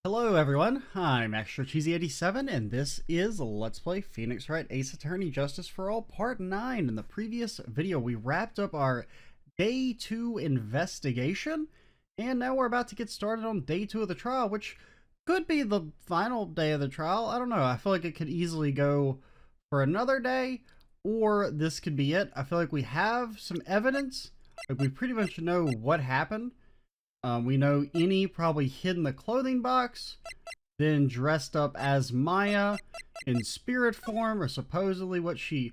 Hello everyone, I'm Extra Cheesy 87 and this is Let's Play Phoenix Wright Ace Attorney Justice for All Part 9. In the previous video we wrapped up our Day 2 investigation, and now we're about to get started on Day 2 of the trial, which could be the final day of the trial. I don't know, I feel like it could easily go for another day, or this could be it. I feel like we have some evidence, like we pretty much know what happened. We know Innie probably hid in the clothing box, then dressed up as Maya in spirit form, or supposedly what she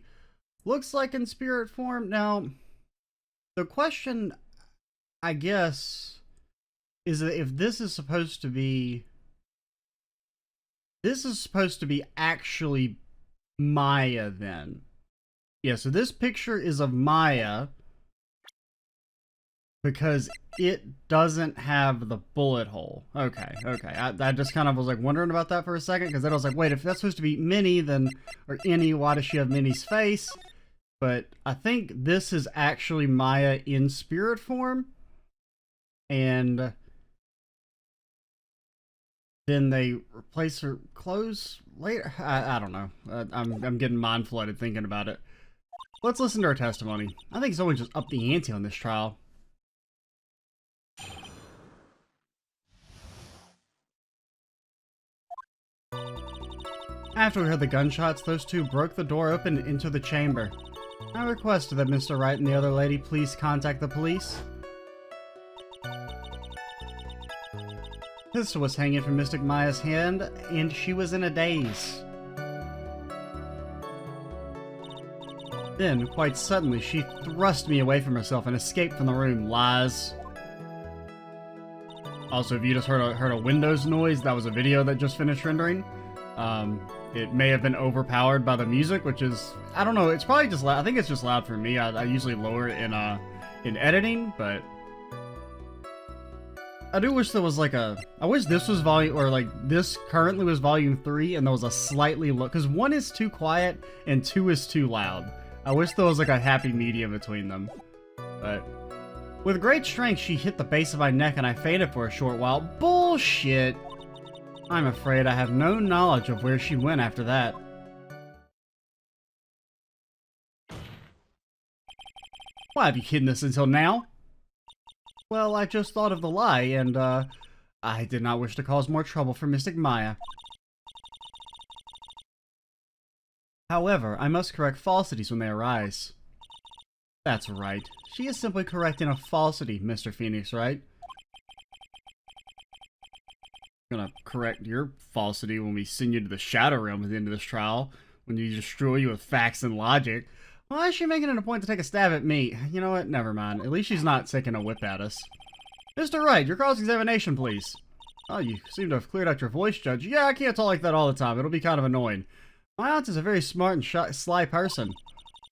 looks like in spirit form. Now, the question, I guess, is that if this is supposed to be actually Maya then. Yeah, so this picture is of Maya, because it doesn't have the bullet hole. Okay. I just kind of was like wondering about that for a second, because then I was like, wait, if that's supposed to be Minnie, then, or Innie, why does she have Minnie's face? But I think this is actually Maya in spirit form, and then they replace her clothes later. I don't know. I'm getting mind flooded thinking about it. Let's listen to her testimony. I think someone just upped the ante on this trial. After we heard the gunshots, those two broke the door open and entered the chamber. I requested that Mr. Wright and the other lady please contact the police. Pistol was hanging from Mystic Maya's hand, and she was in a daze. Then, quite suddenly, she thrust me away from herself and escaped from the room. Lies. Also, if you just heard a Windows noise, that was a video that just finished rendering. It may have been overpowered by the music, which is, I don't know, it's probably just loud. I think it's just loud for me. I usually lower it in editing, but I do wish there was like I wish this was volume, or like this currently was volume 3 and there was a slightly low, because 1 is too quiet and 2 is too loud. I wish there was like a happy medium between them. But with great strength, she hit the base of my neck and I fainted for a short while. Bullshit! I'm afraid I have no knowledge of where she went after that. Why have you hidden this until now? Well, I just thought of the lie, and, I did not wish to cause more trouble for Mystic Maya. However, I must correct falsities when they arise. That's right. She is simply correcting a falsity, Mr. Phoenix, right? Gonna correct your falsity when we send you to the Shadow Realm at the end of this trial, when you destroy you with facts and logic. Why is she making it a point to take a stab at me? You know what? Never mind. At least she's not taking a whip at us. Mr. Wright, your cross-examination, please. Oh, you seem to have cleared out your voice, Judge. Yeah, I can't talk like that all the time. It'll be kind of annoying. My aunt is a very smart and sly person.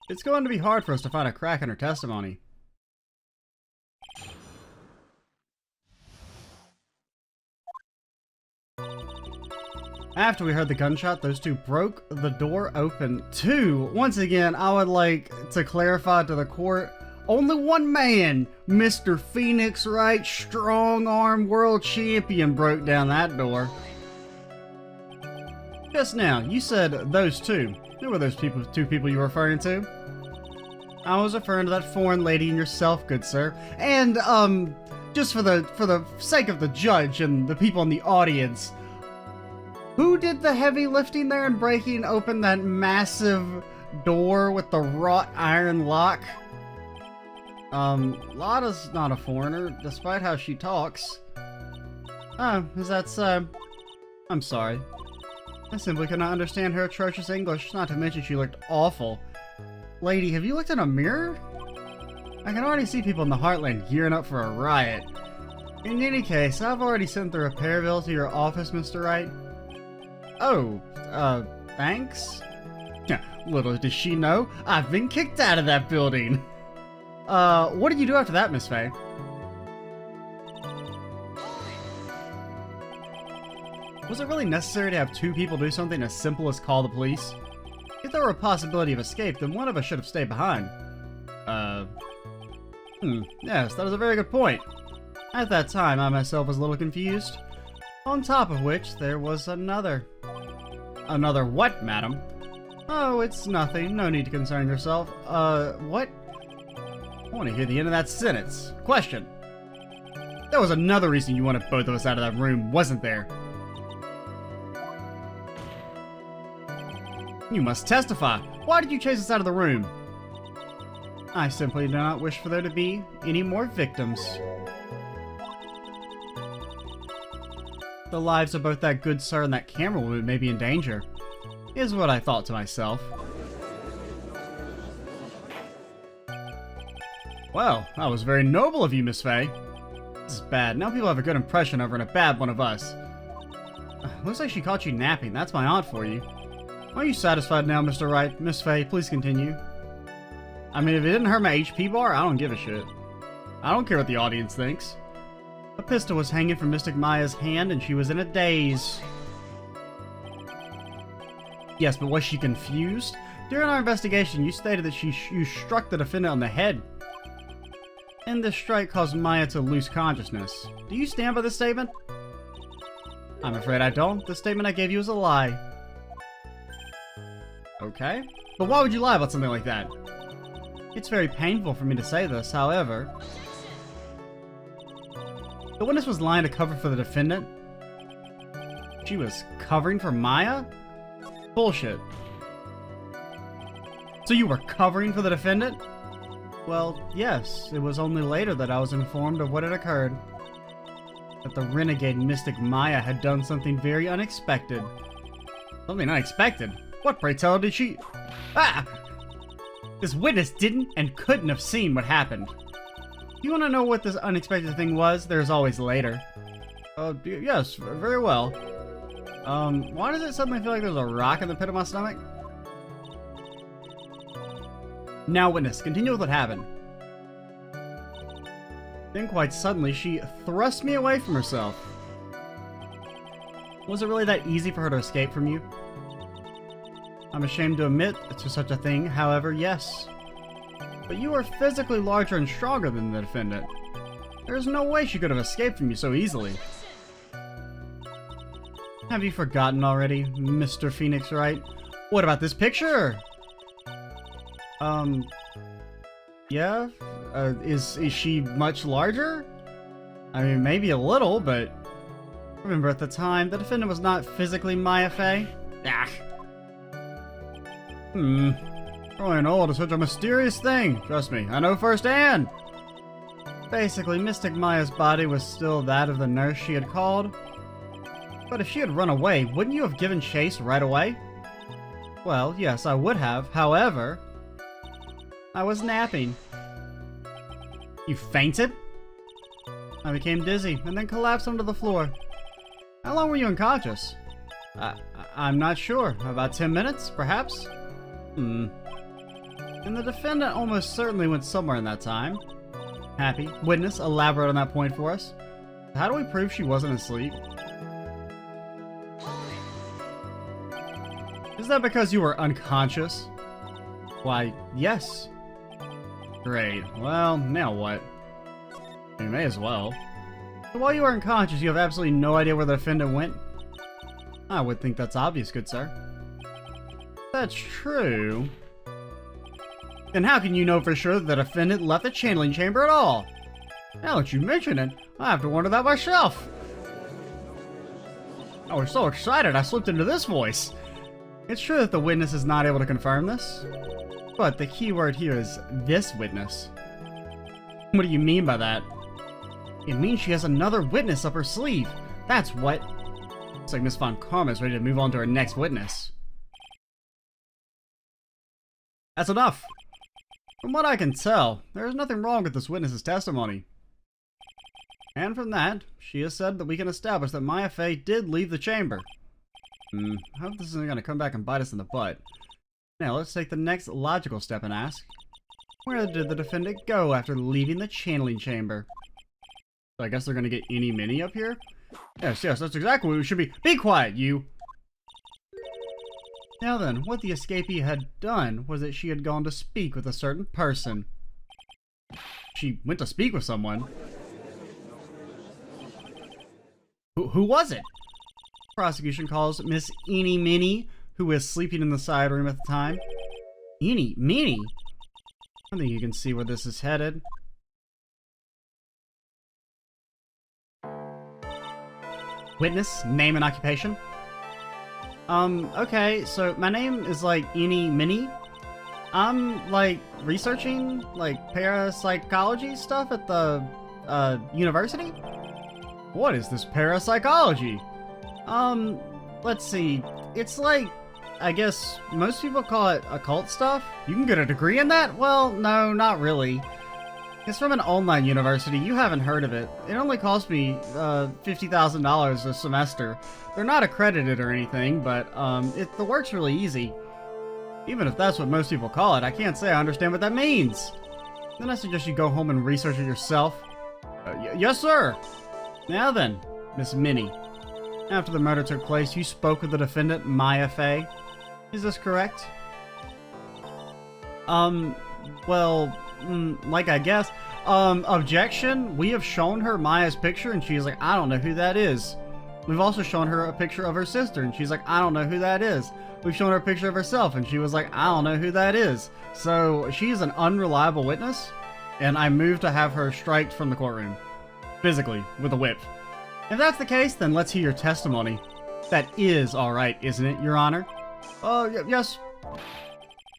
It's going to be hard for us to find a crack in her testimony. After we heard the gunshot, those two broke the door open. Once again, I would like to clarify to the court, only one man, Mr. Phoenix Wright, strong-arm world champion, broke down that door. Just now, you said those two. Who were those two people you were referring to? I was referring to that foreign lady and yourself, good sir. And, just for the sake of the judge and the people in the audience, who did the heavy lifting there in breaking open that massive door with the wrought iron lock? Lotta's not a foreigner, despite how she talks. Oh, is that so? I'm sorry. I simply could not understand her atrocious English, not to mention she looked awful. Lady, have you looked in a mirror? I can already see people in the Heartland gearing up for a riot. In any case, I've already sent the repair bill to your office, Mr. Wright. Oh, thanks? Little does she know, I've been kicked out of that building. What did you do after that, Miss Faye? Was it really necessary to have two people do something as simple as call the police? If there were a possibility of escape, then one of us should have stayed behind. Yes, that is a very good point. At that time, I myself was a little confused. On top of which, there was another. Another what, madam? Oh, it's nothing. No need to concern yourself. What? I want to hear the end of that sentence. Question. There was another reason you wanted both of us out of that room, wasn't there? You must testify. Why did you chase us out of the room? I simply do not wish for there to be any more victims. The lives of both that good sir and that camerawoman may be in danger, is what I thought to myself. Well, that was very noble of you, Miss Fay. This is bad. Now people have a good impression of her and a bad one of us. Looks like she caught you napping. That's my aunt for you. Are you satisfied now, Mr. Wright? Miss Fay, please continue. I mean, if it didn't hurt my HP bar, I don't give a shit. I don't care what the audience thinks. A pistol was hanging from Mystic Maya's hand and she was in a daze. Yes, but was she confused? During our investigation, you stated that you struck the defendant on the head. And this strike caused Maya to lose consciousness. Do you stand by this statement? I'm afraid I don't. The statement I gave you is a lie. Okay. But why would you lie about something like that? It's very painful for me to say this, however. The witness was lying to cover for the defendant. She was covering for Maya? Bullshit. So you were covering for the defendant? Well, yes. It was only later that I was informed of what had occurred. That the renegade Mystic Maya had done something very unexpected. Something unexpected? What, pray tell, did she... Ah! This witness didn't and couldn't have seen what happened. You want to know what this unexpected thing was? There's always later. Yes, very well. Why does it suddenly feel like there's a rock in the pit of my stomach? Now, witness, continue with what happened. Then quite suddenly, she thrust me away from herself. Was it really that easy for her to escape from you? I'm ashamed to admit to such a thing, however, yes. But you are physically larger and stronger than the defendant. There's no way she could have escaped from you so easily. Have you forgotten already, Mr. Phoenix Wright? What about this picture? Yeah? Is she much larger? I mean, maybe a little, but... Remember, at the time, the defendant was not physically Maya Fey. Ah. Growing old is such a mysterious thing. Trust me, I know firsthand. Basically, Mystic Maya's body was still that of the nurse she had called. But if she had run away, wouldn't you have given chase right away? Well, yes, I would have. However, I was napping. You fainted? I became dizzy and then collapsed onto the floor. How long were you unconscious? I'm not sure. About 10 minutes, perhaps? And the defendant almost certainly went somewhere in that time. Happy. Witness, elaborate on that point for us. How do we prove she wasn't asleep? Is that because you were unconscious? Why, yes. Great. Well, now what? You may as well. So while you were unconscious, you have absolutely no idea where the defendant went? I would think that's obvious, good sir. That's true. Then how can you know for sure that the defendant left the channeling chamber at all? Now that you mention it, I have to wonder that myself. I was so excited I slipped into this voice. It's true that the witness is not able to confirm this, but the key word here is this witness. What do you mean by that? It means she has another witness up her sleeve. That's what. Looks like Miss Von Karma is ready to move on to her next witness. That's enough. From what I can tell, there is nothing wrong with this witness's testimony. And from that, she has said that we can establish that Maya Fey did leave the chamber. I hope this isn't going to come back and bite us in the butt. Now let's take the next logical step and ask, where did the defendant go after leaving the channeling chamber? So I guess they're going to get any mini up here? Yes, that's exactly what we should be. Be quiet, you! Now then, what the escapee had done was that she had gone to speak with a certain person. She went to speak with someone? Who was it? Prosecution calls Miss Eeny Minnie, who was sleeping in the side room at the time. Eeny Minnie? I think you can see where this is headed. Witness, name and occupation. Okay, so my name is like Eeny Minnie. I'm like researching like parapsychology stuff at the university. What is this parapsychology? Let's see. It's like, I guess most people call it occult stuff. You can get a degree in that? Well, no, not really. It's from an online university. You haven't heard of it. It only cost me $50,000 a semester. They're not accredited or anything, but the work's really easy. Even if that's what most people call it, I can't say I understand what that means. Then I suggest you go home and research it yourself. Yes, sir. Now then, Miss Minnie. After the murder took place, you spoke with the defendant, Maya Fey. Is this correct? Well, like I guess. Objection. We have shown her Maya's picture and she's like, I don't know who that is. We've also shown her a picture of her sister and she's like, I don't know who that is. We've shown her a picture of herself and she was like, I don't know who that is. So she's an unreliable witness and I moved to have her striked from the courtroom. Physically, with a whip. If that's the case, then let's hear your testimony. That is alright, isn't it, Your Honor? Yes. For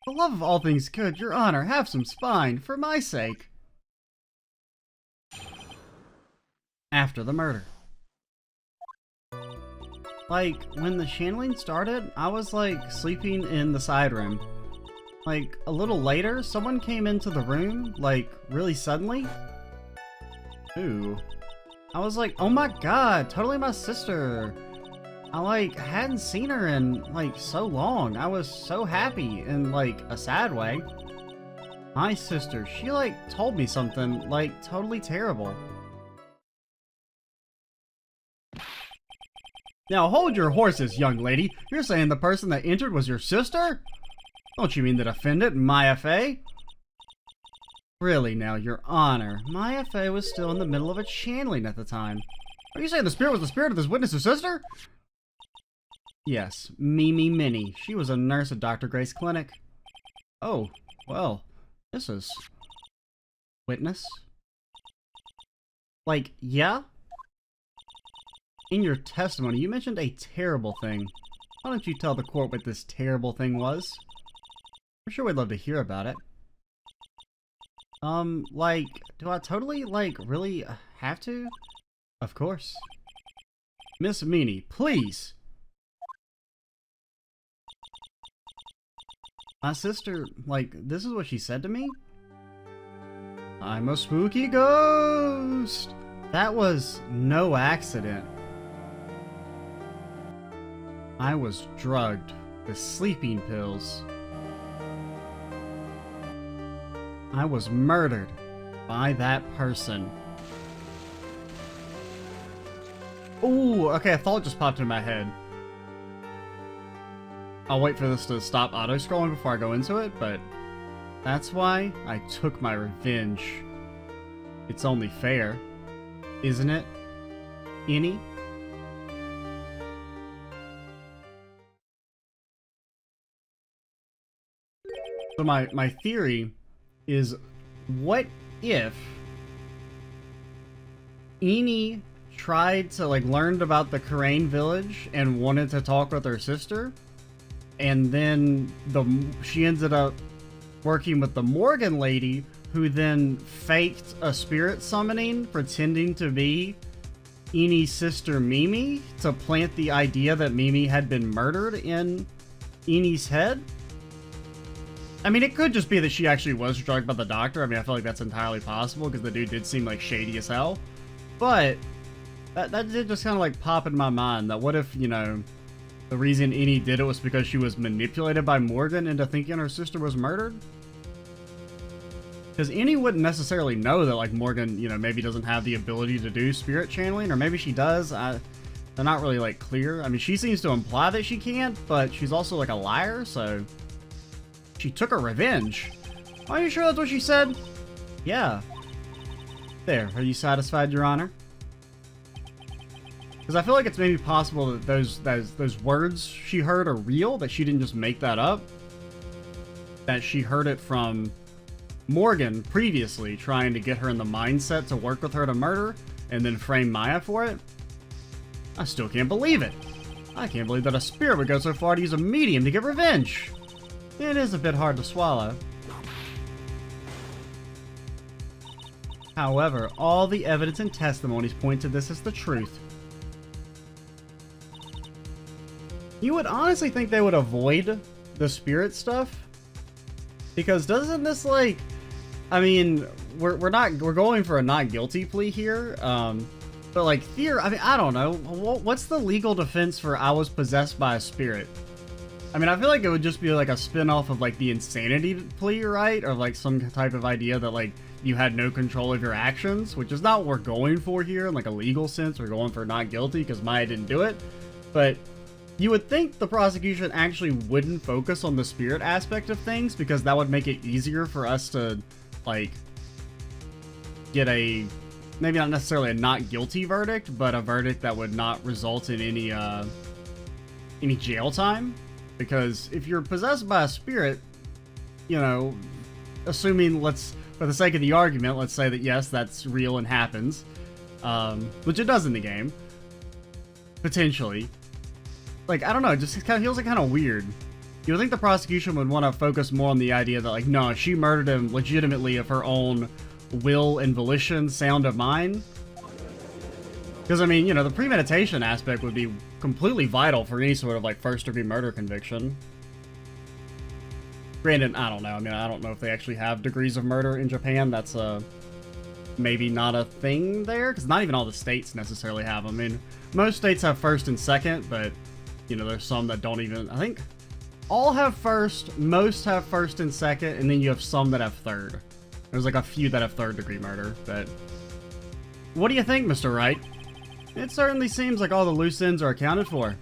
the love of all things good, Your Honor, have some spine, for my sake. After the murder. Like, when the channeling started, I was, like, sleeping in the side room. Like, a little later, someone came into the room, like, really suddenly. Ooh. I was like, oh my god, totally my sister. I, like, hadn't seen her in, like, so long. I was so happy in, like, a sad way. My sister, she, like, told me something, like, totally terrible. Now hold your horses, young lady. You're saying the person that entered was your sister? Don't you mean the defendant, Maya Fey? Really now, Your Honor, Maya Fey was still in the middle of a channeling at the time. Are you saying the spirit was the spirit of this witness's sister? Yes, Mimi Minnie. She was a nurse at Dr. Gray's clinic. Oh, well, this is... Witness? Like, yeah? In your testimony, you mentioned a terrible thing. Why don't you tell the court what this terrible thing was? I'm sure we'd love to hear about it. Like, do I totally, like, really have to? Of course. Miss Minnie, please! My sister, like, this is what she said to me? I'm a spooky ghost! That was no accident. I was drugged with sleeping pills. I was murdered by that person. Ooh, okay, a thought just popped in my head. I'll wait for this to stop auto-scrolling before I go into it, but that's why I took my revenge. It's only fair, isn't it? Any? So my theory is, what if Eni tried to, like, learned about the Karain village and wanted to talk with her sister, and then she ended up working with the Morgan lady, who then faked a spirit summoning, pretending to be Eni's sister Mimi, to plant the idea that Mimi had been murdered in Eni's head? I mean, it could just be that she actually was drugged by the doctor. I mean, I feel like that's entirely possible, because the dude did seem, like, shady as hell. But that did just kind of, like, pop in my mind, that what if, you know, the reason Eni did it was because she was manipulated by Morgan into thinking her sister was murdered? Because Eni wouldn't necessarily know that, like, Morgan, you know, maybe doesn't have the ability to do spirit channeling, or maybe she does. They're not really, like, clear. I mean, she seems to imply that she can't, but she's also, like, a liar, so... She took her revenge. Are you sure that's what she said? Yeah. There, are you satisfied, Your Honor? Because I feel like it's maybe possible that those words she heard are real, that she didn't just make that up. That she heard it from Morgan previously, trying to get her in the mindset to work with her to murder, and then frame Maya for it. I still can't believe it. I can't believe that a spirit would go so far to use a medium to get revenge. It is a bit hard to swallow. However, all the evidence and testimonies point to this as the truth. You would honestly think they would avoid the spirit stuff, because doesn't this, like, I mean, we're going for a not guilty plea here, but like I mean, I don't know, what's the legal defense for I was possessed by a spirit? I mean, I feel like it would just be like a spin-off of like the insanity plea, right? Or like some type of idea that like you had no control of your actions, which is not what we're going for here in like a legal sense. We're going for not guilty because Maya didn't do it. But you would think the prosecution actually wouldn't focus on the spirit aspect of things, because that would make it easier for us to, like, get a, maybe not necessarily a not guilty verdict, but a verdict that would not result in any jail time. Because if you're possessed by a spirit, you know, assuming, for the sake of the argument, let's say that yes, that's real and happens, which it does in the game, potentially. Like, I don't know, it just kind of feels like kind of weird. You would think the prosecution would want to focus more on the idea that, like, no, she murdered him legitimately of her own will and volition, sound of mind. Because, I mean, you know, the premeditation aspect would be completely vital for any sort of, like, first-degree murder conviction. Granted, I don't know. I mean, I don't know if they actually have degrees of murder in Japan. That's, maybe not a thing there, because not even all the states necessarily have them. I mean, most states have first and second, but, you know, there's some that don't even, I think all have first, most have first and second, and then you have some that have third. There's like a few that have third-degree murder, but what do you think, Mr. Wright? It certainly seems like all the loose ends are accounted for.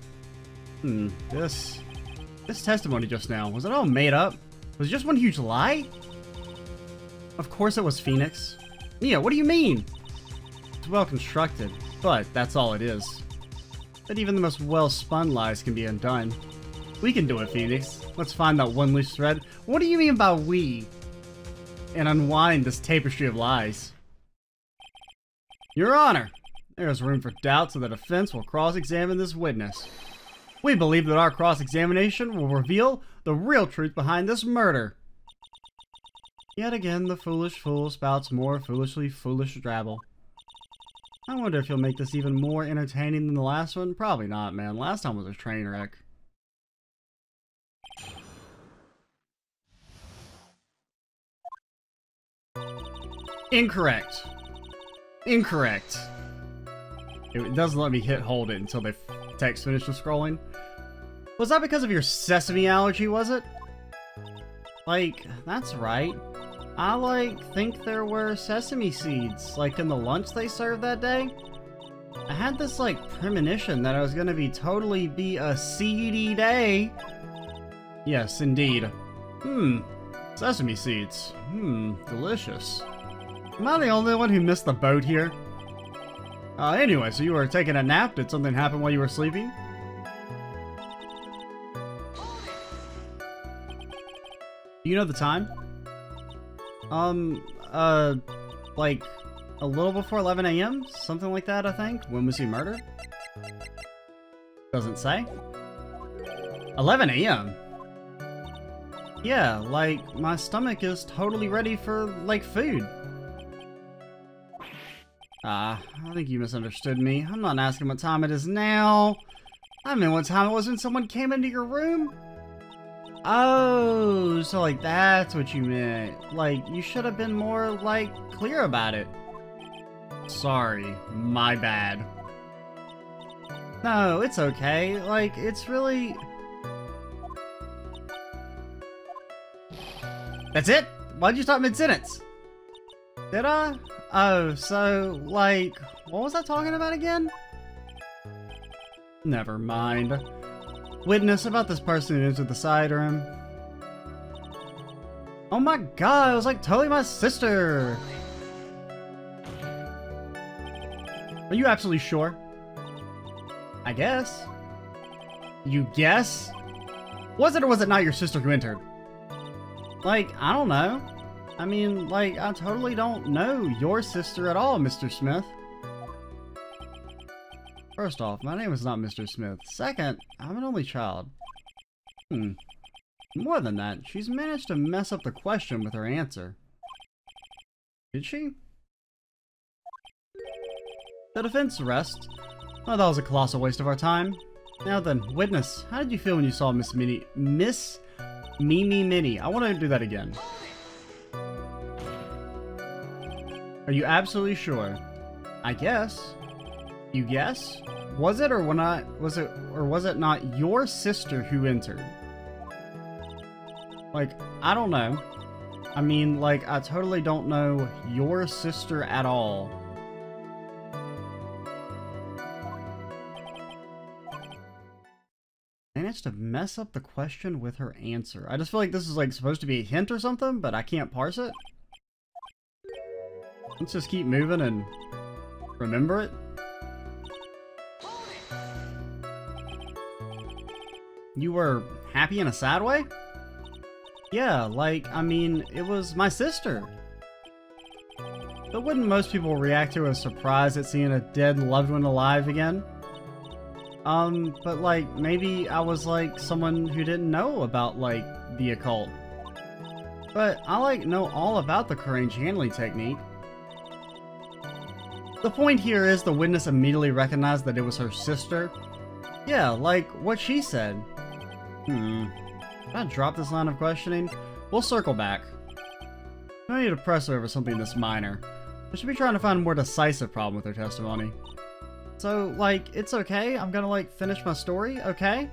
This testimony just now, was it all made up? Was it just one huge lie? Of course it was, Phoenix. Mia, what do you mean? It's well constructed, but that's all it is. But even the most well-spun lies can be undone. We can do it, Phoenix. Let's find that one loose thread. What do you mean by we? And unwind this tapestry of lies. Your Honor, there is room for doubt, so the defense will cross-examine this witness. We believe that our cross-examination will reveal the real truth behind this murder. Yet again, the foolish fool spouts more foolishly foolish drabble. I wonder if he'll make this even more entertaining than the last one. Probably not, man. Last time was a train wreck. Incorrect. Incorrect. It doesn't let me hold it until the text finishes scrolling. Was that because of your sesame allergy, was it? Like, that's right. I, think there were sesame seeds, in the lunch they served that day. I had this, premonition that I was gonna totally be a seedy day. Yes, indeed. Sesame seeds. Delicious. Am I the only one who missed the boat here? Anyway, so you were taking a nap? Did something happen while you were sleeping? Do you know the time? Like, a little before 11 a.m.? Something like that, I think? When was he murdered? Doesn't say. 11 a.m.? Yeah, my stomach is totally ready for, food. I think you misunderstood me. I'm not asking what time it is now. I mean, what time it was when someone came into your room? Oh, so, that's what you meant. You should have been more, clear about it. Sorry, my bad. No, it's okay. It's really... That's it? Why'd you stop mid-sentence? Did I? Oh, so, what was I talking about again? Never mind. Witness about this person who entered the side room. Oh my god, it was totally my sister! Are you absolutely sure? I guess. You guess? Was it or was it not your sister who entered? Like, I don't know. I mean, like, I totally don't know your sister at all, Mr. Smith. First off, my name is not Mr. Smith. Second, I'm an only child. More than that, she's managed to mess up the question with her answer. Did she? The defense rests. Oh, that was a colossal waste of our time. Now then, witness, how did you feel when you saw Miss Mimi Minnie? I want to do that again. Are you absolutely sure? I guess. You guess? Was it or was it not your sister who entered? Like, I don't know. I mean, like, I totally don't know your sister at all. Managed to mess up the question with her answer. I just feel like this is like supposed to be a hint or something, but I can't parse it. Let's just keep moving and remember it. You were happy in a sad way? Yeah, like, I mean, it was my sister. But wouldn't most people react to a surprise at seeing a dead loved one alive again? But like, maybe I was like someone who didn't know about like the occult. But I like know all about the Corange handling technique. The point here is the witness immediately recognized that it was her sister. Yeah, like what she said. Should I drop this line of questioning? We'll circle back. No need to press her over something this minor. I should be trying to find a more decisive problem with her testimony. So, like, it's okay? I'm gonna, like, finish my story, okay?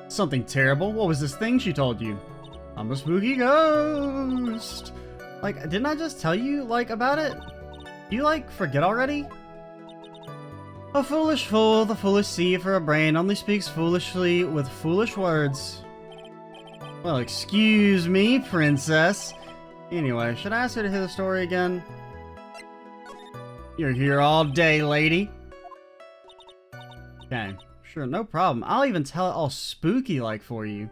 Something terrible? What was this thing she told you? I'm a spooky ghost! Like, didn't I just tell you, like, about it? Do you, like, forget already? A foolish fool, the foolish sea for a brain only speaks foolishly with foolish words. Well, excuse me, princess. Anyway, should I ask her to hear the story again? You're here all day, lady. Okay, sure, no problem. I'll even tell it all spooky-like for you.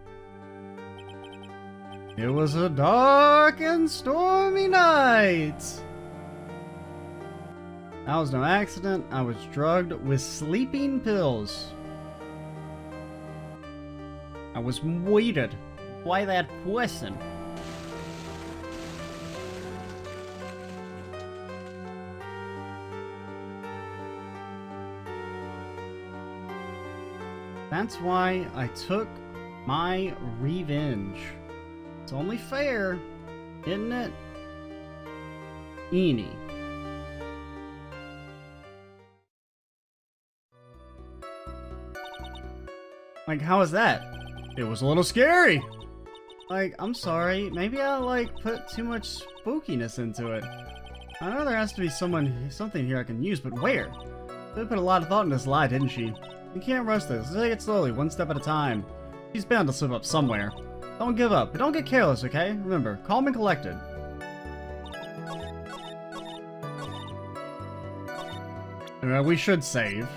It was a dark and stormy night. That was no accident. I was drugged with sleeping pills. I was weighted by that person. That's why I took my revenge. It's only fair, isn't it? Eenie. Like, how was that? It was a little scary. Like, I'm sorry. Maybe I, like, put too much spookiness into it. I know there has to be something here I can use, but where? She put a lot of thought in this lie, didn't she? You can't rush this. Let's take it slowly, one step at a time. She's bound to slip up somewhere. Don't give up, but don't get careless, okay? Remember, calm and collected. We should save.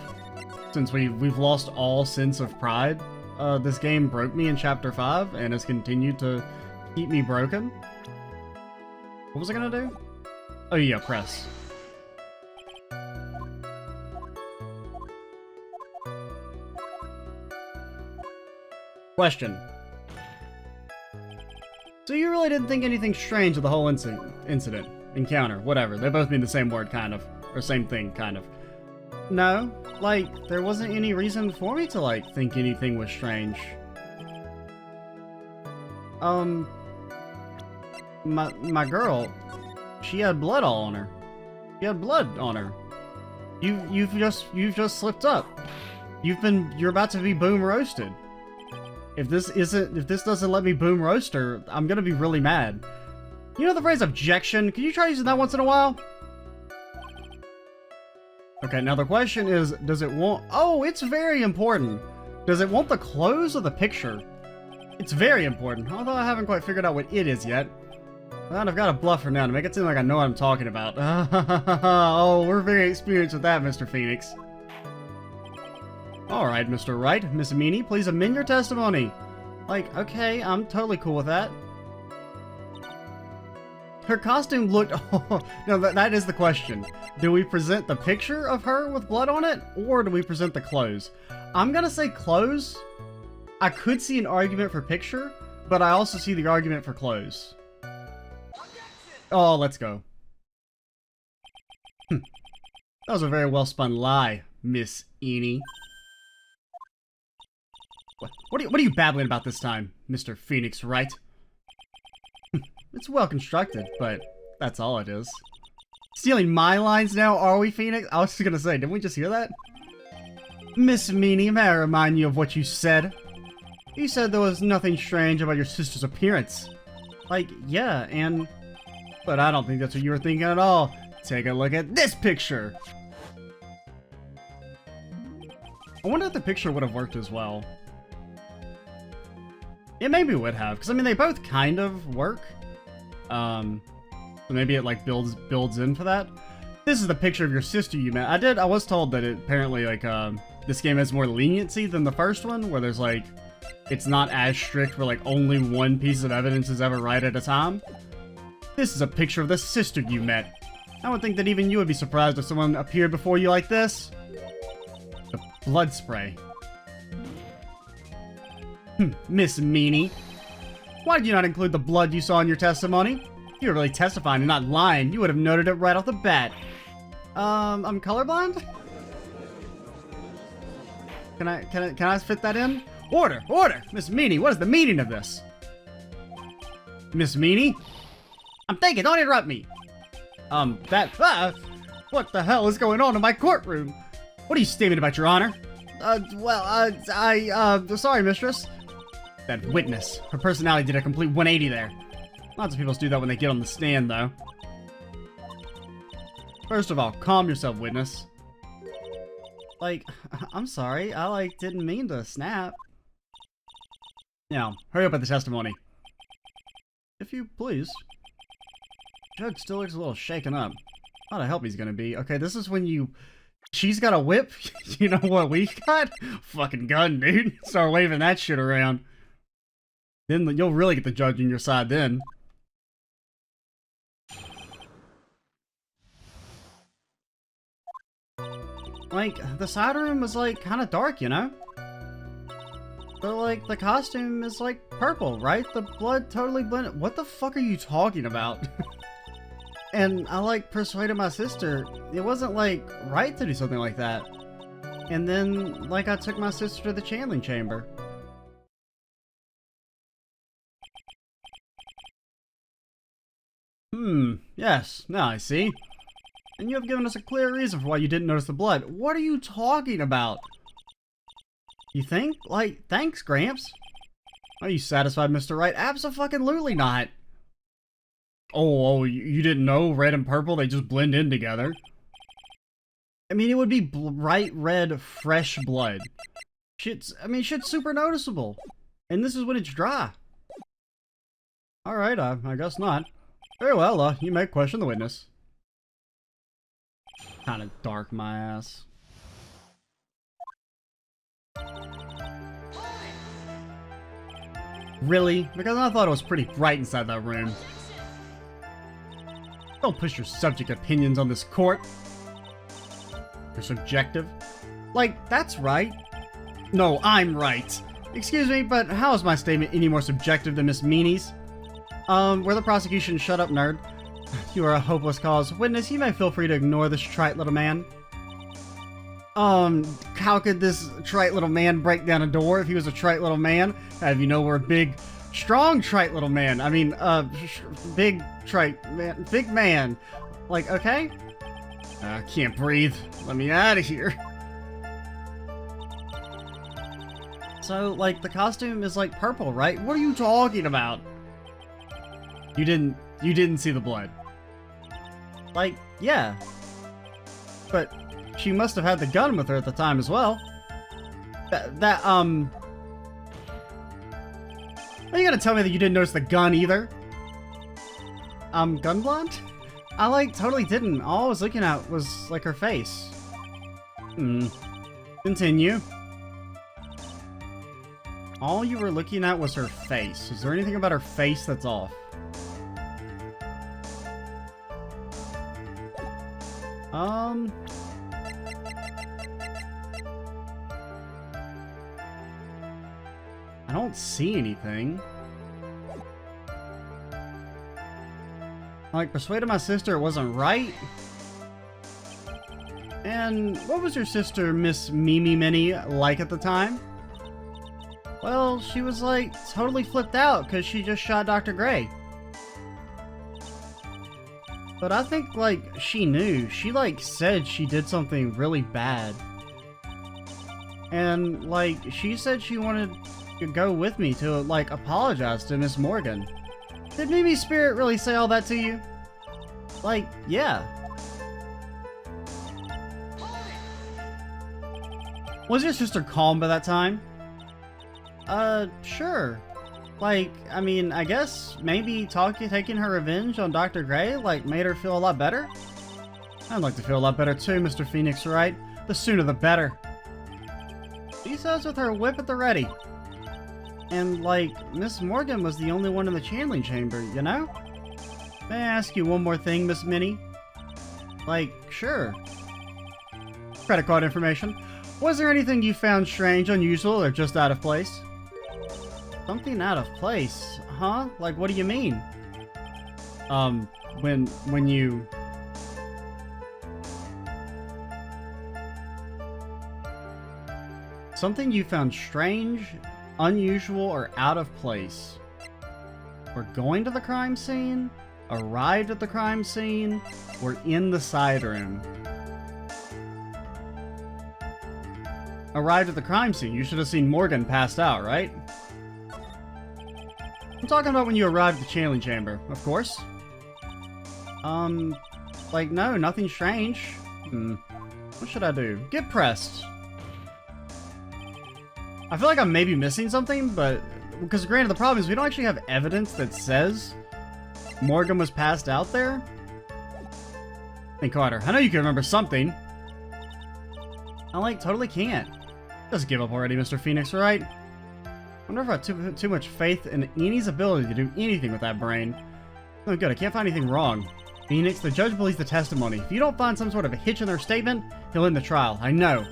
Since we've lost all sense of pride. This game broke me in Chapter 5, and has continued to keep me broken. What was I gonna do? Oh yeah, press. Question. So you really didn't think anything strange with the whole incident, encounter, whatever. They both mean the same word, kind of. Or same thing, kind of. No, like, there wasn't any reason for me to, like, think anything was strange. My girl, she had blood all on her. She had blood on her. You've just slipped up. You're about to be boom roasted. If this doesn't let me boom roast her, I'm gonna be really mad. You know the phrase objection? Can you try using that once in a while? Okay, now the question is, does it want... Oh, it's very important. Does it want the close of the picture? It's very important, although I haven't quite figured out what it is yet. Well, I've got a bluffer now to make it seem like I know what I'm talking about. Oh, we're very experienced with that, Mr. Phoenix. Alright, Mr. Wright. Miss Meanie, please amend your testimony. Like, okay, I'm totally cool with that. Her costume looked... Oh, no, that is the question. Do we present the picture of her with blood on it, or do we present the clothes? I'm gonna say clothes. I could see an argument for picture, but I also see the argument for clothes. Oh, let's go. That was a very well-spun lie, Miss Eenie. What are you babbling about this time, Mr. Phoenix Wright? It's well constructed, but that's all it is. Stealing my lines now, are we, Phoenix? I was just gonna say, didn't we just hear that? Miss Meanie, may I remind you of what you said? You said there was nothing strange about your sister's appearance. Like, yeah, and... But I don't think that's what you were thinking at all. Take a look at this picture! I wonder if the picture would have worked as well. It maybe would have, because I mean they both kind of work. So maybe it like builds in for that. This is the picture of your sister you met. I was told that it apparently like this game has more leniency than the first one, where there's like it's not as strict where like only one piece of evidence is ever right at a time. This is a picture of the sister you met. I would think that even you would be surprised if someone appeared before you like this. The blood spray. Miss Meanie. Why did you not include the blood you saw in your testimony? If you were really testifying and not lying, you would have noted it right off the bat. I'm colorblind? Can I fit that in? Order! Order! Miss Meanie, what is the meaning of this? Miss Meanie? I'm thinking, don't interrupt me! What the hell is going on in my courtroom? What are you stating about your honor? Sorry, mistress. That witness. Her personality did a complete 180 there. Lots of people do that when they get on the stand, though. First of all, calm yourself, witness. Like, I'm sorry. I, like, didn't mean to snap. Now, hurry up with the testimony. If you please. Judge still looks a little shaken up. How the help he's gonna be. Okay, this is when you... She's got a whip? You know what we got? Fucking gun, dude. Start waving that shit around. Then you'll really get the judge on your side then. Like, the side room was like kind of dark, you know? But like, the costume is like purple, right? The blood totally blended. What the fuck are you talking about? And I like persuaded my sister. It wasn't like right to do something like that. And then like I took my sister to the channeling chamber. Yes, now I see. And you have given us a clear reason for why you didn't notice the blood. What are you talking about? You think? Like, thanks, Gramps. Are you satisfied, Mr. Wright? Abso-fucking-lutely not. Oh, you didn't know red and purple? They just blend in together. I mean, it would be bright red, fresh blood. Shit's super noticeable. And this is when it's dry. Alright, I guess not. Very well, you may question the witness. Kinda dark, my ass. Really? Because I thought it was pretty bright inside that room. Don't push your subject opinions on this court. You're subjective. Like, that's right. No, I'm right. Excuse me, but how is my statement any more subjective than Miss Meanie's? We're the prosecution. Shut up, nerd. You are a hopeless cause. Witness, you may feel free to ignore this trite little man. How could this trite little man break down a door if he was a trite little man? Have you know we're a big, strong trite little man. I mean, big trite man. Big man. Like, okay? I can't breathe. Let me out of here. So, like, the costume is, like, purple, right? What are you talking about? You didn't see the blood. Like, yeah. But she must have had the gun with her at the time as well. Are you gonna tell me that you didn't notice the gun either? gun blonde? I, like, totally didn't. All I was looking at was, like, her face. Continue. All you were looking at was her face. Is there anything about her face that's off? I don't see anything. I, like, persuaded my sister it wasn't right. And what was your sister, Miss Mimi Minnie, like at the time? Well, she was, like, totally flipped out because she just shot Dr. Gray. But I think, like, she knew. She, like, said she did something really bad. And, like, she said she wanted to go with me to, like, apologize to Miss Morgan. Did Mimi's spirit really say all that to you? Like, yeah. Was your sister calm by that time? Sure. Like, I mean, I guess maybe taking her revenge on Dr. Gray, like, made her feel a lot better? I'd like to feel a lot better too, Mr. Phoenix Wright. The sooner the better. She says with her whip at the ready. And, like, Miss Morgan was the only one in the channeling chamber, you know? May I ask you one more thing, Miss Minnie? Like, sure. Credit card information. Was there anything you found strange, unusual, or just out of place? Something out of place? Huh? Like, what do you mean? When you... Something you found strange, unusual, or out of place. We're going to the crime scene, arrived at the crime scene, we're in the side room. Arrived at the crime scene. You should have seen Morgan passed out, right? I'm talking about when you arrived at the channeling chamber, of course. Like, no, nothing strange. What should I do? Get pressed. I feel like I'm maybe missing something, but... Because granted, the problem is we don't actually have evidence that says Morgan was passed out there. Hey, Carter, I know you can remember something. I, like, totally can't. Just give up already, Mr. Phoenix, right? I wonder if I have too much faith in Annie's ability to do anything with that brain. Oh, good, I can't find anything wrong. Phoenix, the judge believes the testimony. If you don't find some sort of a hitch in their statement, he'll end the trial. I know.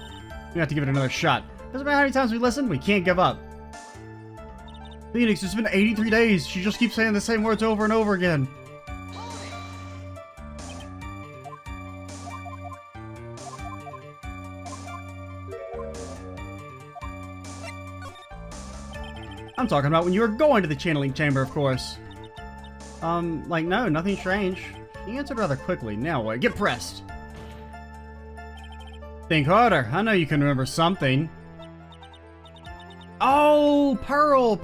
We have to give it another shot. Doesn't matter how many times we listen, we can't give up. Phoenix, it's been 83 days. She just keeps saying the same words over and over again. I'm talking about when you were going to the channeling chamber, of course. Like, no, nothing strange. He answered rather quickly. Now what? Get pressed. Think harder. I know you can remember something. Oh, Pearl.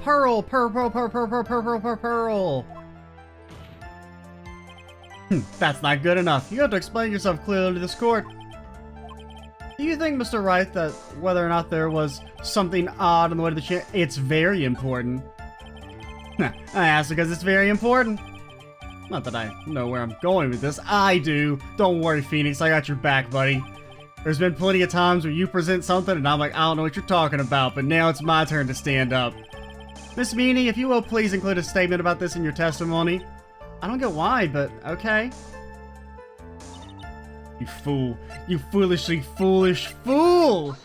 That's not good enough. You have to explain yourself clearly to this court. Do you think, Mr. Wright, that whether or not there was something odd on the way to the chamber, it's very important? I asked because it's very important. Not that I know where I'm going with this. I do. Don't worry, Phoenix. I got your back, buddy. There's been plenty of times where you present something and I'm like, I don't know what you're talking about, but now it's my turn to stand up. Miss Meanie, if you will please include a statement about this in your testimony. I don't get why, but okay. You fool. You foolishly foolish fool!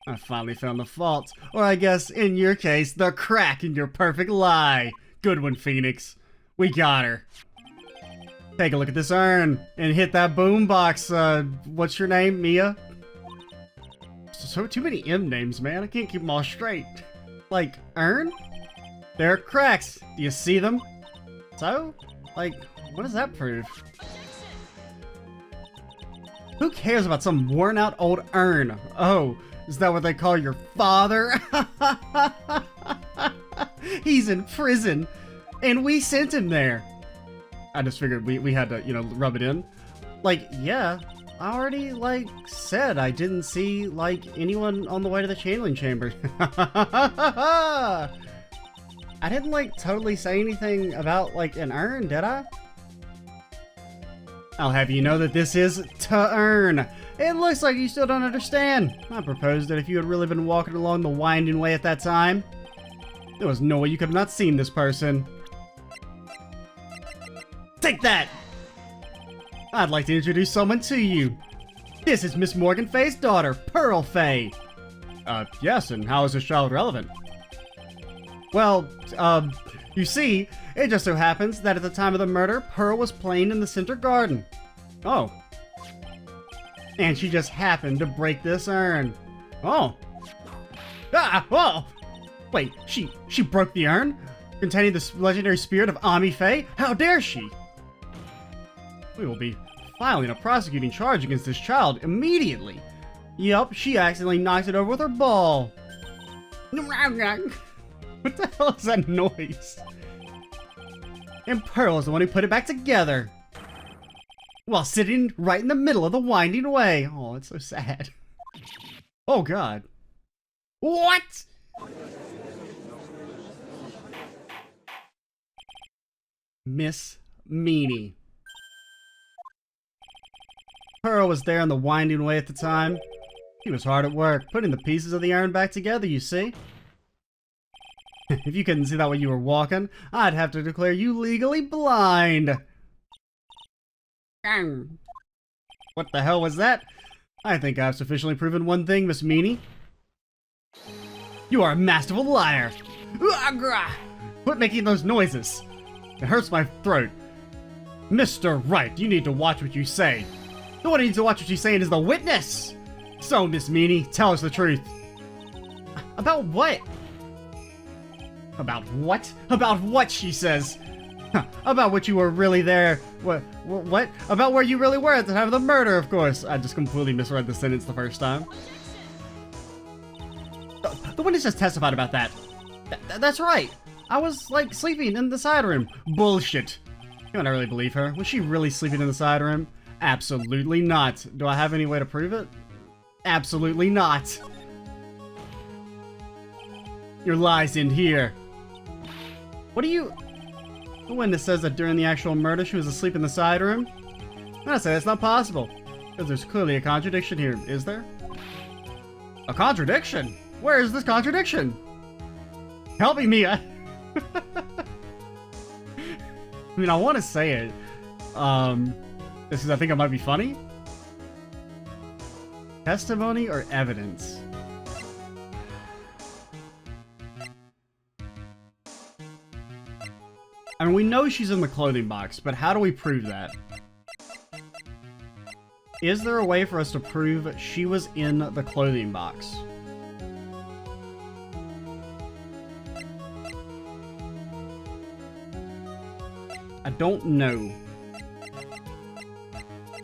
I finally found the fault. Or I guess, in your case, the crack in your perfect lie. Good one, Phoenix. We got her. Take a look at this urn and hit that boombox. What's your name, Mia? So too many M names, man. I can't keep them all straight. Like, urn? There are cracks. Do you see them? So? Like, what does that prove? Who cares about some worn-out old urn? Oh, is that what they call your father? He's in prison, and we sent him there. I just figured we had to, you know, rub it in. Like, yeah, I already, like, said I didn't see, like, anyone on the way to the channeling chamber. I didn't, like, totally say anything about, like, an urn, did I? I'll have you know that this is to earn. It looks like you still don't understand. I proposed that if you had really been walking along the winding way at that time, there was no way you could have not seen this person. Take that! I'd like to introduce someone to you. This is Miss Morgan Fay's daughter, Pearl Fay. Yes, and how is this child relevant? Well, you see, it just so happens that at the time of the murder, Pearl was playing in the center garden. Oh. And she just happened to break this urn. Oh. Ah! Oh! Wait, she broke the urn? Containing the legendary spirit of Ami Fay? How dare she? We will be filing a prosecuting charge against this child immediately. Yup, she accidentally knocked it over with her ball. What the hell is that noise? And Pearl is the one who put it back together. While sitting right in the middle of the winding way. Oh, it's so sad. Oh, God. What? Miss Meanie. Pearl was there on the winding way at the time. He was hard at work, putting the pieces of the urn back together, you see. If you couldn't see that when you were walking, I'd have to declare you legally blind. What the hell was that? I think I've sufficiently proven one thing, Miss Meanie. You are a masterful liar. Quit making those noises. It hurts my throat. Mr. Wright, you need to watch what you say. The one who needs to watch what she's saying is the witness! So, Miss Meanie, tell us the truth. About what? About what? About what, she says. About what you were really there. What? About where you really were at the time of the murder, of course. I just completely misread the sentence the first time. The witness just testified about that. That's right. I was, like, sleeping in the side room. Bullshit. You don't really believe her. Was she really sleeping in the side room? Absolutely not. Do I have any way to prove it? Absolutely not. Your lies end here. What do you... The witness says that during the actual murder she was asleep in the side room? I say that's not possible. Because there's clearly a contradiction here, is there? A contradiction? Where is this contradiction? Help me, Mia! I mean, I want to say it. This is, I think it might be funny. Testimony or evidence? I mean, we know she's in the clothing box, but how do we prove that? Is there a way for us to prove she was in the clothing box? I don't know.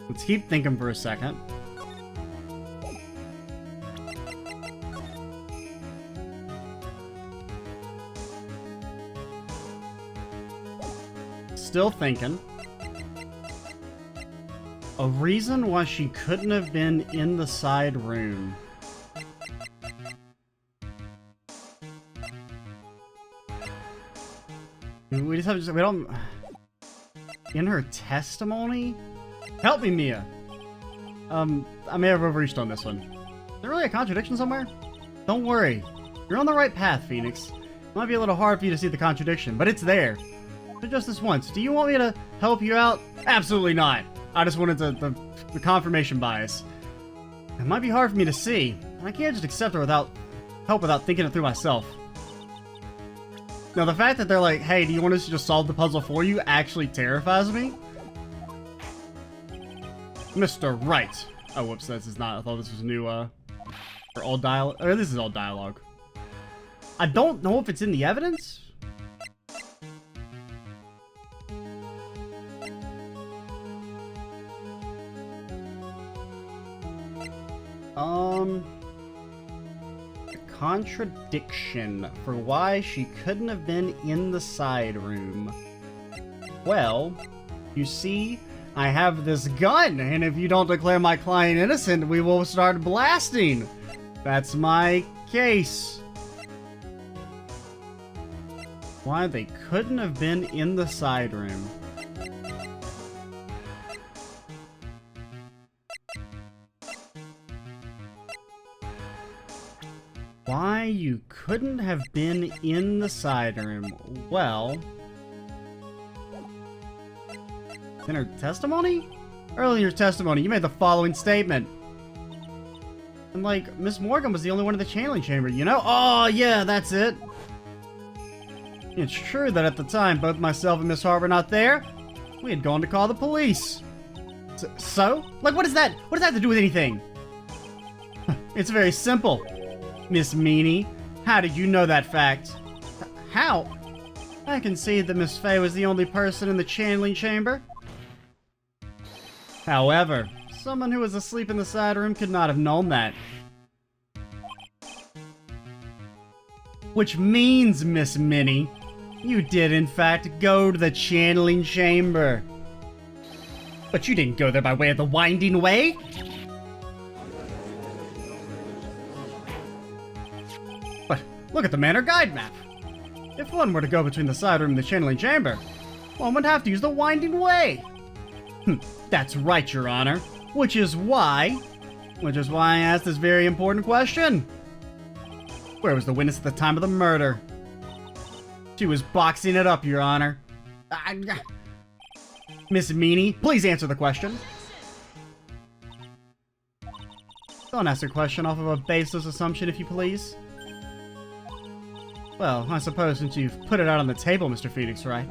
Let's keep thinking for a second. Still thinking. A reason why she couldn't have been in the side room. We just have to, we don't... In her testimony? Help me, Mia! I may have overreached on this one. Is there really a contradiction somewhere? Don't worry. You're on the right path, Phoenix. It might be a little hard for you to see the contradiction, but it's there. So just this once, do you want me to help you out? Absolutely not! I just wanted the confirmation bias. It might be hard for me to see, and I can't just accept her without help without thinking it through myself. Now, the fact that they're like, hey, do you want us to just solve the puzzle for you actually terrifies me. Mr. Wright. Oh, whoops, this is not. I thought this was new, or old dialogue. Or this is old dialogue. I don't know if it's in the evidence. Contradiction for why she couldn't have been in the side room. Well, you see, I have this gun, and if you don't declare my client innocent, we will start blasting. That's my case. Why they couldn't have been in the side room. Why you couldn't have been in the side room? Well, in her testimony? Early in your testimony, you made the following statement. And like, Miss Morgan was the only one in the channeling chamber, you know? Oh, yeah, that's it. It's true that at the time, both myself and Miss Hart were not there. We had gone to call the police. So? Like, what is that? What does that have to do with anything? It's very simple. Miss Meanie, how did you know that fact? How? I can see that Miss Fay was the only person in the channeling chamber. However, someone who was asleep in the side room could not have known that. Which means, Miss Minnie, you did in fact go to the channeling chamber. But you didn't go there by way of the winding way? But look at the manor guide map. If one were to go between the side room and the channeling chamber, one would have to use the winding way. That's right, Your Honor. Which is why I asked this very important question. Where was the witness at the time of the murder? She was boxing it up, Your Honor. Miss Meanie, please answer the question. Don't ask a question off of a baseless assumption, if you please. Well, I suppose since you've put it out on the table, Mr. Phoenix, Wright,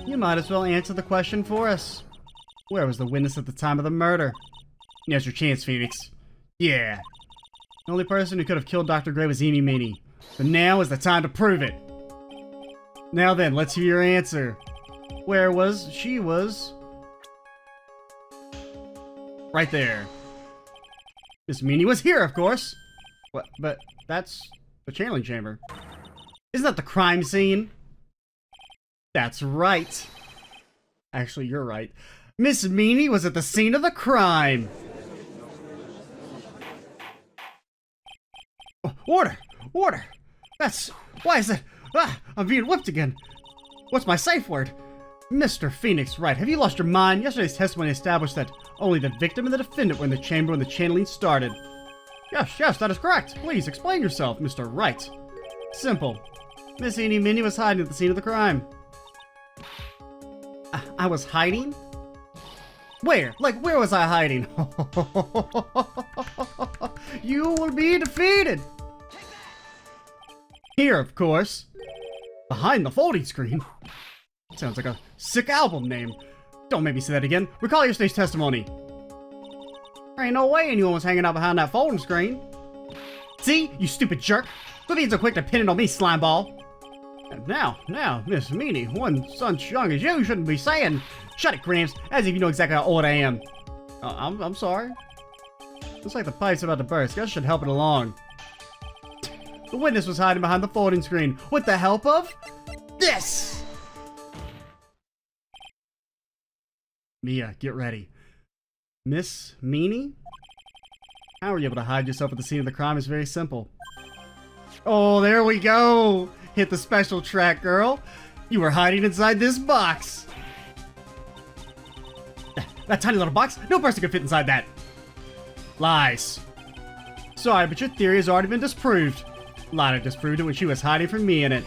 you might as well answer the question for us. Where was the witness at the time of the murder? Now's your chance, Phoenix. Yeah. The only person who could have killed Dr. Gray was Eenie Meenie. But now is the time to prove it. Now then, let's hear your answer. Where was she? Was right there. Miss Meanie was here, of course. What? But that's the channeling chamber. Isn't that the crime scene? That's right. Actually, you're right. Miss Meanie was at the scene of the crime. Oh, order! Order! Why is it? I'm being whipped again. What's my safe word? Mr. Phoenix, Wright, have you lost your mind? Yesterday's testimony established that only the victim and the defendant were in the chamber when the channeling started. Yes, that is correct. Please explain yourself, Mr. Wright. Simple. Miss Eenie Meenie was hiding at the scene of the crime. I was hiding? Where? Like, where was I hiding? You will be defeated! Here, of course. Behind the folding screen. Sounds like a sick album name. Don't make me say that again. Recall yesterday's testimony. There ain't no way anyone was hanging out behind that folding screen. See? You stupid jerk. Quit being so quick to pin it on me, slimeball. And now, Miss Meanie, one such young as you shouldn't be saying, shut it, Gramps, as if you know exactly how old I am. I'm sorry. Looks like the pipe's about to burst. Guess I should help it along. The witness was hiding behind the folding screen with the help of this! Mia, get ready. Miss Meanie? How were you able to hide yourself at the scene of the crime is very simple. Oh, there we go! Hit the special track, girl. You were hiding inside this box. That tiny little box? No person could fit inside that. Lies. Sorry, but your theory has already been disproved. Lana disproved it when she was hiding from me in it.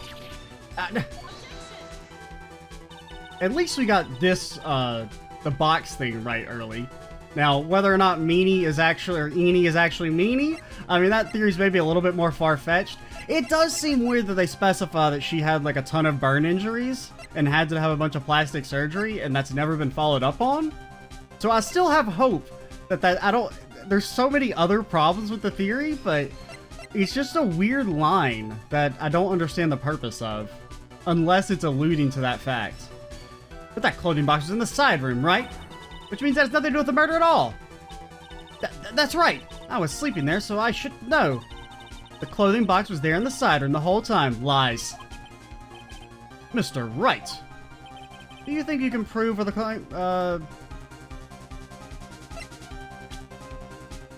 At least we got this, the box thing right early. Now, whether or not Meanie is actually, or Eenie is actually Meanie, I mean, that theory's maybe a little bit more far-fetched. It does seem weird that they specify that she had, like, a ton of burn injuries and had to have a bunch of plastic surgery, and that's never been followed up on. So I still have hope that there's so many other problems with the theory, but it's just a weird line that I don't understand the purpose of, unless it's alluding to that fact. But that clothing box was in the side room, right? Which means that has nothing to do with the murder at all. That's right. I was sleeping there, so I should know. The clothing box was there in the side room the whole time. Lies. Mr. Wright. Do you think you can prove where the claim,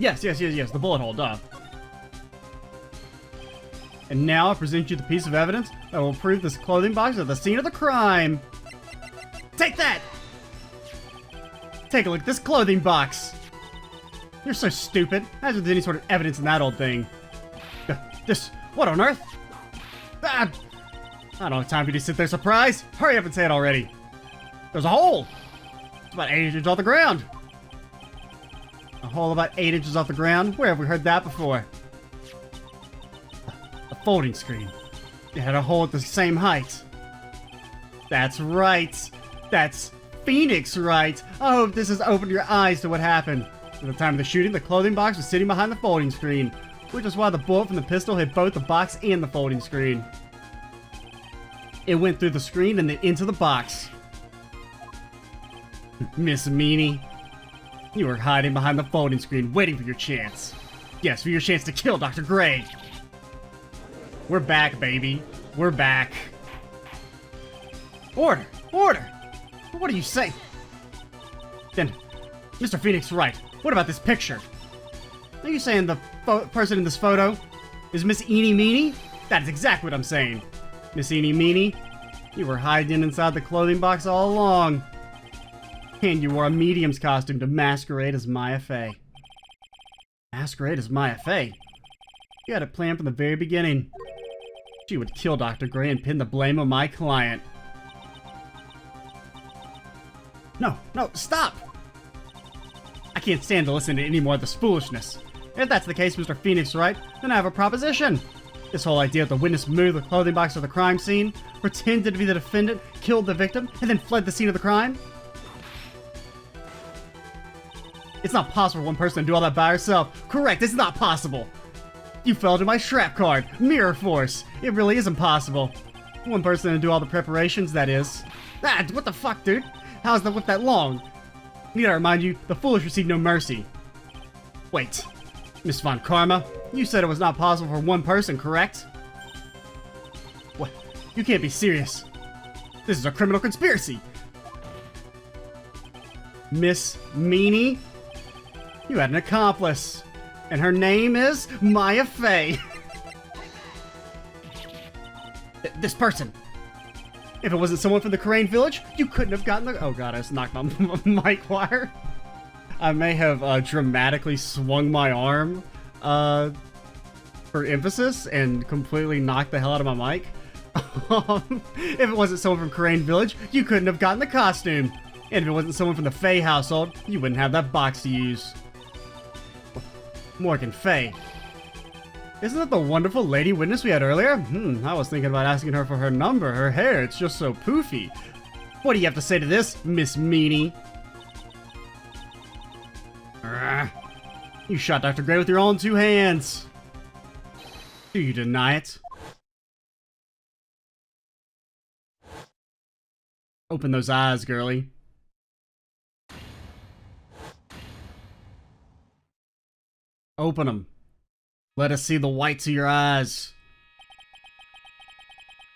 Yes, the bullet hole, duh. And now I present you the piece of evidence that will prove this clothing box at the scene of the crime. Take that! Take a look at this clothing box. You're so stupid. As if there's any sort of evidence in that old thing. What on earth? Ah, I don't have time for you to sit there surprised. Hurry up and say it already. There's a hole. It's about 8 inches off the ground. A hole about 8 inches off the ground? Where have we heard that before? A folding screen. It had a hole at the same height. That's right. That's Phoenix Wright. I hope this has opened your eyes to what happened. At the time of the shooting, the clothing box was sitting behind the folding screen, which is why the bullet from the pistol hit both the box and the folding screen. It went through the screen and then into the box. Miss Meanie, you were hiding behind the folding screen, waiting for your chance. Yes, for your chance to kill Dr. Gray. We're back, baby. We're back. Order! Order! What do you say? Then, Mr. Phoenix Wright, what about this picture? Are you saying the person in this photo is Miss Eenie Meenie? That is exactly what I'm saying. Miss Eenie Meenie, you were hiding inside the clothing box all along. And you wore a medium's costume to masquerade as Maya Fey. Masquerade as Maya Fey? You had it planned from the very beginning. She would kill Dr. Gray and pin the blame on my client. No, stop! I can't stand to listen to any more of this foolishness. If that's the case, Mr. Phoenix Wright, then I have a proposition. This whole idea that the witness moved the clothing box to the crime scene, pretended to be the defendant, killed the victim, and then fled the scene of the crime? It's not possible for one person to do all that by herself. Correct, it's not possible. You fell to my trap card, Mirror Force. It really is impossible. One person to do all the preparations, that is. Ah, what the fuck, dude? How's the whip that long? Need I remind you, the foolish receive no mercy. Wait, Miss Von Karma, you said it was not possible for one person, correct? What? You can't be serious. This is a criminal conspiracy. Miss Meanie? You had an accomplice. And her name is Maya Fey. This person. If it wasn't someone from the Crane Village, you couldn't have gotten the... Oh god, I just knocked my mic wire. I may have dramatically swung my arm for emphasis and completely knocked the hell out of my mic. If it wasn't someone from Crane Village, you couldn't have gotten the costume. And if it wasn't someone from the Fey household, you wouldn't have that box to use. Morgan Fey. Isn't that the wonderful lady witness we had earlier? I was thinking about asking her for her number. Her hair, it's just so poofy. What do you have to say to this, Miss Meanie? You shot Dr. Gray with your own 2 hands. Do you deny it? Open those eyes, girlie. Open them. Let us see the whites of your eyes.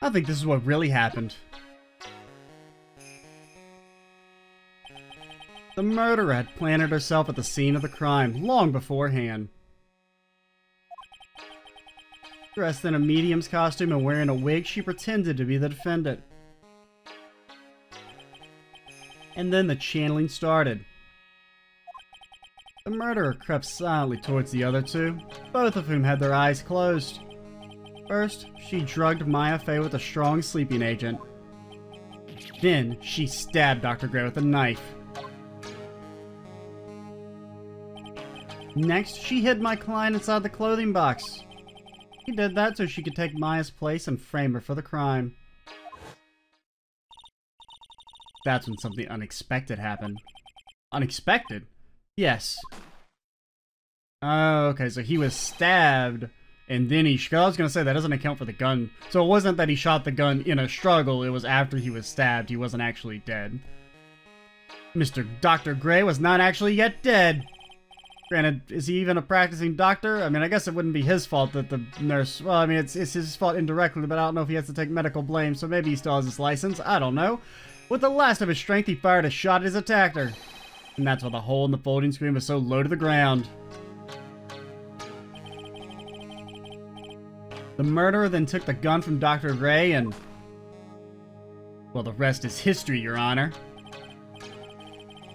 I think this is what really happened. The murderer had planted herself at the scene of the crime long beforehand. Dressed in a medium's costume and wearing a wig, she pretended to be the defendant. And then the channeling started. The murderer crept silently towards the other 2, both of whom had their eyes closed. First, she drugged Maya Fey with a strong sleeping agent. Then, she stabbed Dr. Gray with a knife. Next, she hid my client inside the clothing box. She did that so she could take Maya's place and frame her for the crime. That's when something unexpected happened. Unexpected? Yes. Oh, okay, so he was stabbed, and then he... I was gonna say, that doesn't account for the gun. So it wasn't that he shot the gun in a struggle, it was after he was stabbed. He wasn't actually dead. Dr. Gray was not actually yet dead. Granted, is he even a practicing doctor? I mean, I guess it wouldn't be his fault that the nurse... Well, I mean, it's his fault indirectly, but I don't know if he has to take medical blame, so maybe he still has his license. I don't know. With the last of his strength, he fired a shot at his attacker. And that's why the hole in the folding screen was so low to the ground. The murderer then took the gun from Dr. Gray and... well, the rest is history, Your Honor.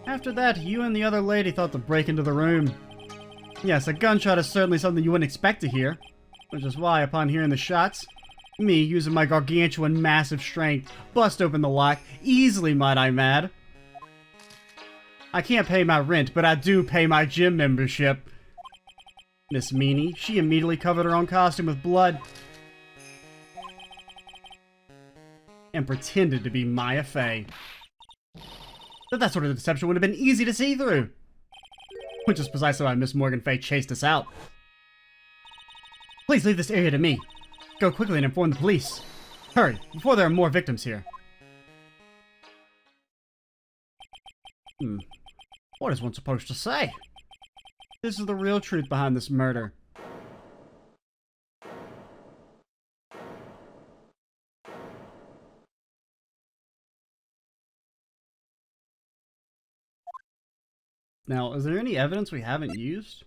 After that, you and the other lady thought to break into the room. Yes, a gunshot is certainly something you wouldn't expect to hear, which is why, upon hearing the shots, me, using my gargantuan massive strength, bust open the lock, easily might I add. I can't pay my rent, but I do pay my gym membership. Miss Meanie, she immediately covered her own costume with blood and pretended to be Maya Fey. But that sort of deception would have been easy to see through, which is precisely why Miss Morgan Fey chased us out. Please leave this area to me. Go quickly and inform the police. Hurry, before there are more victims here. What is one supposed to say? This is the real truth behind this murder. Now, is there any evidence we haven't used?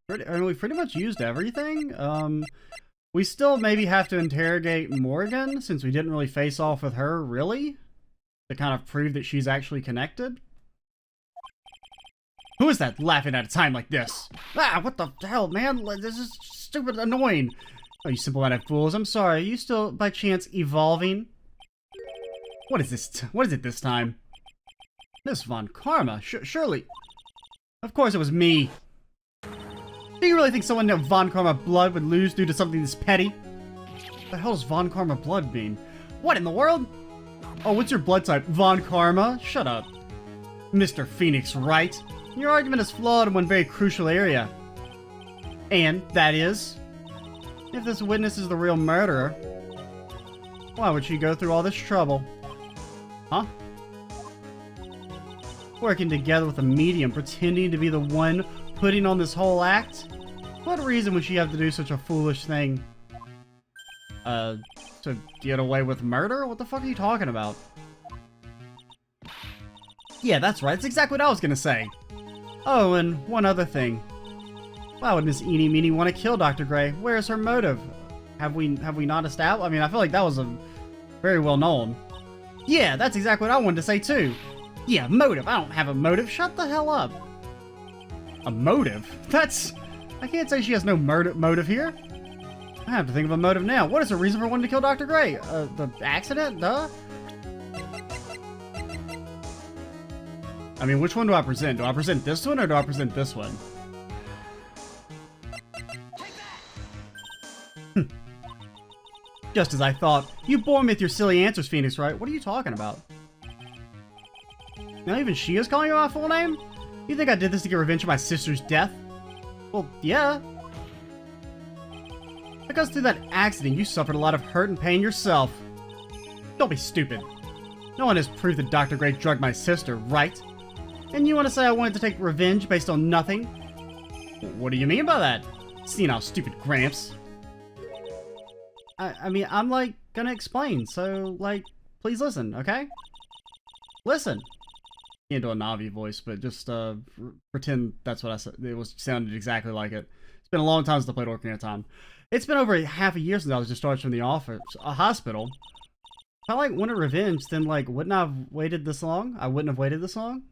We've pretty much used everything. We still maybe have to interrogate Morgan, since we didn't really face off with her, really? To kind of prove that she's actually connected? Who is that laughing at a time like this? Ah, what the hell, man? This is stupid annoying. Oh, you simple-minded fools. I'm sorry. Are you still, by chance, evolving? What is this? What is it this time? Miss Von Karma? Surely. Of course it was me. Do you really think someone named Von Karma blood would lose due to something this petty? What the hell does Von Karma blood mean? What in the world? Oh, what's your blood type? Von Karma? Shut up. Mr. Phoenix Wright. Your argument is flawed in one very crucial area. And, that is, if this witness is the real murderer, why would she go through all this trouble? Huh? Working together with a medium, pretending to be the one putting on this whole act? What reason would she have to do such a foolish thing? To get away with murder? What the fuck are you talking about? Yeah, that's right. That's exactly what I was gonna say. Oh, and one other thing. Why would Miss Eenie Meenie want to kill Dr. Gray? Where is her motive? Have we not established? I mean, I feel like that was a very well known. Yeah, that's exactly what I wanted to say too. Yeah, motive. I don't have a motive. Shut the hell up. A motive? That's... I can't say she has no motive here. I have to think of a motive now. What is her reason for wanting to kill Dr. Gray? The accident? Duh. I mean, which one do I present? Do I present this one or do I present this one? Just as I thought. You bore me with your silly answers, Phoenix Wright. What are you talking about? Now even she is calling you my full name? You think I did this to get revenge for my sister's death? Well, yeah. Because through that accident, you suffered a lot of hurt and pain yourself. Don't be stupid. No one has proved that Dr. Gray drugged my sister, right? And you want to say I wanted to take revenge based on nothing? What do you mean by that? Senile stupid Gramps. I mean, I'm, like, gonna explain, so, like, please listen, okay? Listen. Can't do a Navi voice, but just, pretend that's what I said. It sounded exactly like it. It's been a long time since I played Ocarina of Time. It's been over half a year since I was discharged from the hospital. If I, like, wanted revenge, then, like, wouldn't I have waited this long? I wouldn't have waited this long?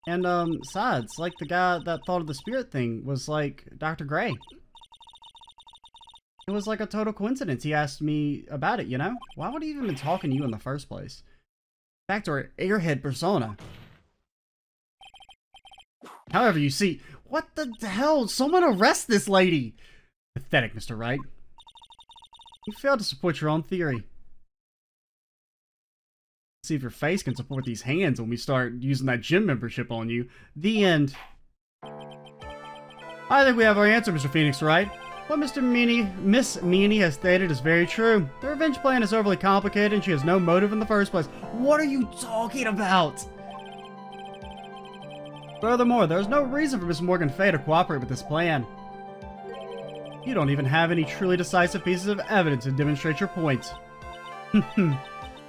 And, besides, like, the guy that thought of the spirit thing was, like, Dr. Gray. It was, like, a total coincidence he asked me about it, you know? Why would he even been talking to you in the first place? Back to her airhead persona. However, you see... What the hell? Someone arrest this lady! Pathetic, Mr. Wright. You failed to support your own theory. See if your face can support these hands when we start using that gym membership on you. The end. I think we have our answer, Mr. Phoenix Wright. What Miss Meanie has stated is very true. The revenge plan is overly complicated and she has no motive in the first place. What are you talking about? Furthermore, there is no reason for Miss Morgan Fey to cooperate with this plan. You don't even have any truly decisive pieces of evidence to demonstrate your point.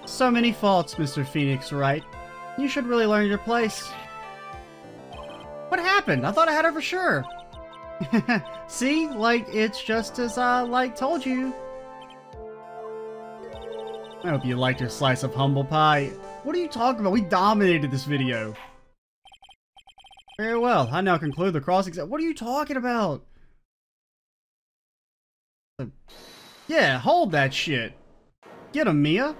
So many faults, Mr. Phoenix Wright. You should really learn your place. What happened? I thought I had her for sure. See? Like, it's just as I, told you. I hope you liked your slice of humble pie. What are you talking about? We dominated this video. Very well. I now conclude the cross-exam. What are you talking about? Yeah, hold that shit. Get him, Mia.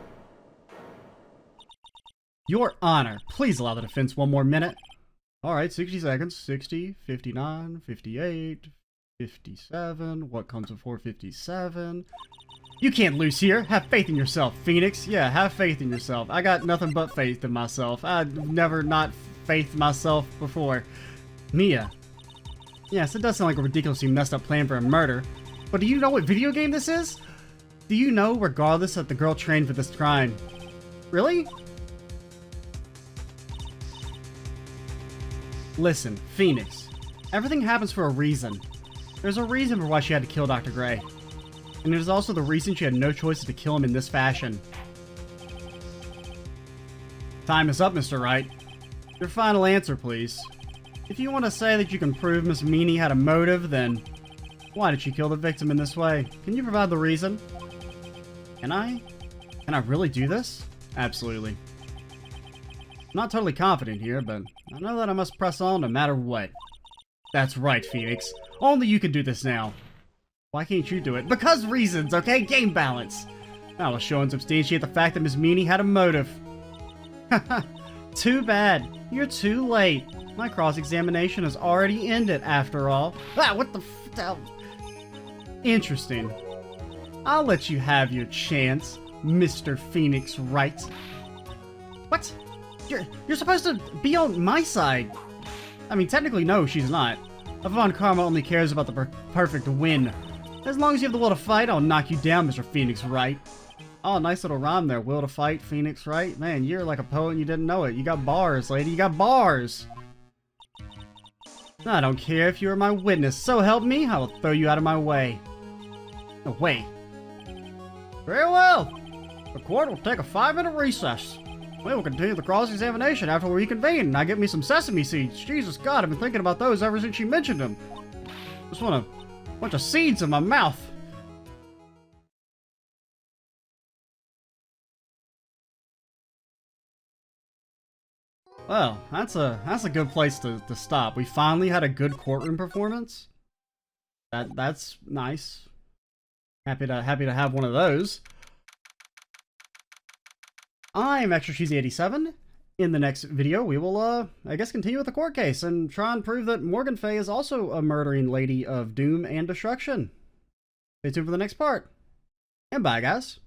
Your Honor, please allow the defense one more minute. Alright, 60 seconds. 60, 59, 58, 57. What comes before 57? You can't lose here. Have faith in yourself, Phoenix. Yeah, have faith in yourself. I got nothing but faith in myself. I've never not faithed myself before. Mia. Yes, it does sound like a ridiculously messed up plan for a murder. But do you know what video game this is? Do you know, regardless, that the girl trained for this crime? Really? Listen, Phoenix. Everything happens for a reason. There's a reason for why she had to kill Dr. Gray. And it is also the reason she had no choice to kill him in this fashion. Time is up, Mr. Wright. Your final answer, please. If you want to say that you can prove Miss Meanie had a motive, then why did she kill the victim in this way? Can you provide the reason? Can I? Can I really do this? Absolutely. I'm not totally confident here, but I know that I must press on no matter what. That's right, Phoenix. Only you can do this now. Why can't you do it? Because reasons, okay? Game balance. I will show and substantiate the fact that Miss Meanie had a motive. Haha. Too bad. You're too late. My cross-examination has already ended, after all. Ah, what the f- Interesting. I'll let you have your chance, Mr. Phoenix Wright. What? You're supposed to be on my side. I mean, technically, no, she's not. Yvonne Karma only cares about the perfect win. As long as you have the will to fight, I'll knock you down, Mr. Phoenix Wright. Oh, nice little rhyme there. Will to fight, Phoenix Wright. Man, you're like a poet and you didn't know it. You got bars, lady. You got bars. I don't care if you are my witness. So help me, I will throw you out of my way. Away. Very well. The court will take a 5-minute recess. We will continue the cross-examination after we reconvene. Now get me some sesame seeds. Jesus God, I've been thinking about those ever since she mentioned them. Just want a bunch of seeds in my mouth. Well, that's a good place to stop. We finally had a good courtroom performance. That's nice. Happy to have one of those. I'm Extra Cheesy 87. In the next video, we will, I guess, continue with the court case and try and prove that Morgan Fay is also a murdering lady of doom and destruction. Stay tuned for the next part. And bye, guys.